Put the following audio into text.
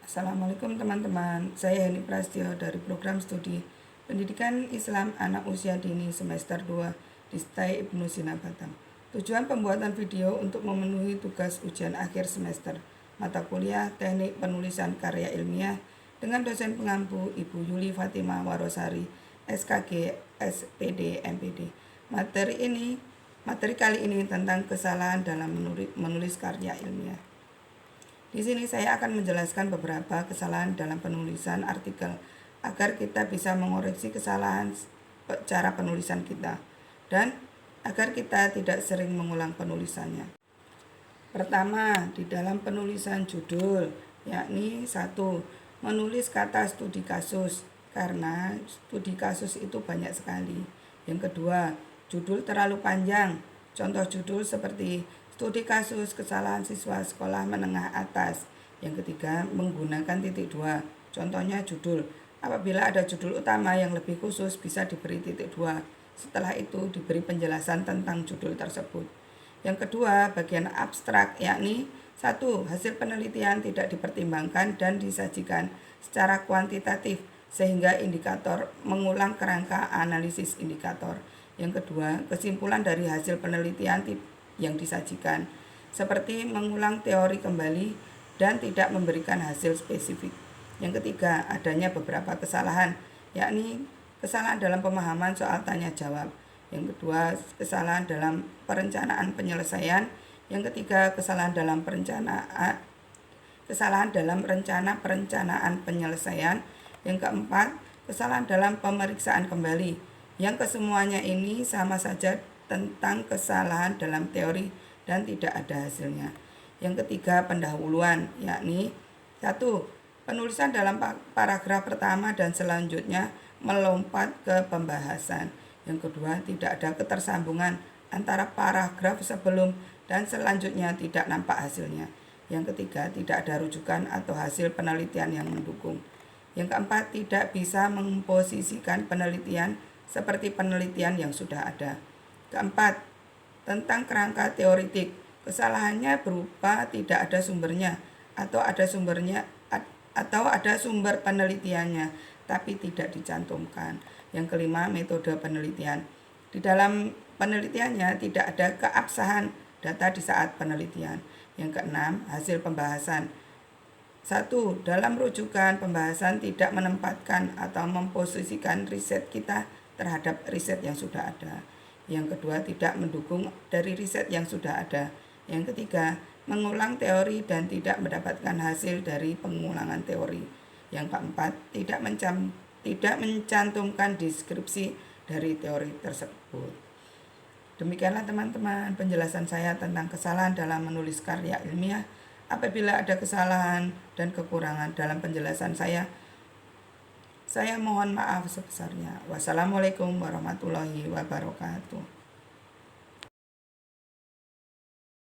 Assalamualaikum teman-teman, saya Heni Prastyo dari program studi Pendidikan Islam Anak Usia Dini semester 2 di STAI Ibnu Sina Batam. Tujuan pembuatan video untuk memenuhi tugas ujian akhir semester mata kuliah Teknik Penulisan Karya Ilmiah dengan dosen pengampu Ibu Yuli Fatimah Warosari, SKG, SPD, MPD. Materi kali ini tentang kesalahan dalam menulis karya ilmiah. Di sini saya akan menjelaskan beberapa kesalahan dalam penulisan artikel agar kita bisa mengoreksi kesalahan cara penulisan kita dan agar kita tidak sering mengulang penulisannya. Pertama, di dalam penulisan judul, yakni 1. Menulis kata studi kasus karena studi kasus itu banyak sekali. Yang kedua, judul terlalu panjang. Contoh judul seperti studi kasus kesalahan siswa sekolah menengah atas. Yang ketiga, menggunakan titik 2. Contohnya judul. Apabila ada judul utama yang lebih khusus bisa diberi titik 2. Setelah itu diberi penjelasan tentang judul tersebut. Yang kedua, bagian abstrak, yakni 1. Hasil penelitian tidak dipertimbangkan dan disajikan secara kuantitatif sehingga indikator mengulang kerangka analisis indikator. Yang kedua, kesimpulan dari hasil penelitian yang disajikan, seperti mengulang teori kembali dan tidak memberikan hasil spesifik. Yang ketiga, adanya beberapa kesalahan, yakni kesalahan dalam pemahaman soal tanya jawab. Yang kedua, kesalahan dalam perencanaan penyelesaian. Yang ketiga, kesalahan dalam perencanaan penyelesaian. Yang keempat, kesalahan dalam pemeriksaan kembali. Yang kesemuanya ini sama saja tentang kesalahan dalam teori dan tidak ada hasilnya. Yang ketiga, pendahuluan, yakni 1. Penulisan dalam paragraf pertama dan selanjutnya melompat ke pembahasan. Yang kedua, tidak ada ketersambungan antara paragraf sebelum dan selanjutnya tidak nampak hasilnya. Yang ketiga, tidak ada rujukan atau hasil penelitian yang mendukung. Yang keempat, tidak bisa memposisikan penelitian seperti penelitian yang sudah ada. Keempat, tentang kerangka teoritik, kesalahannya berupa tidak ada sumbernya atau ada sumber penelitiannya tapi tidak dicantumkan. Yang kelima, metode penelitian. Di dalam penelitiannya tidak ada keabsahan data di saat penelitian. Yang keenam, hasil pembahasan. 1. Dalam rujukan pembahasan tidak menempatkan atau memposisikan riset kita terhadap riset yang sudah ada. Yang kedua, tidak mendukung dari riset yang sudah ada. Yang ketiga, mengulang teori dan tidak mendapatkan hasil dari pengulangan teori. Yang keempat, tidak mencantumkan deskripsi dari teori tersebut. Demikianlah teman-teman penjelasan saya tentang kesalahan dalam menulis karya ilmiah. Apabila ada kesalahan dan kekurangan dalam penjelasan saya mohon maaf sebesarnya. Wassalamualaikum warahmatullahi wabarakatuh.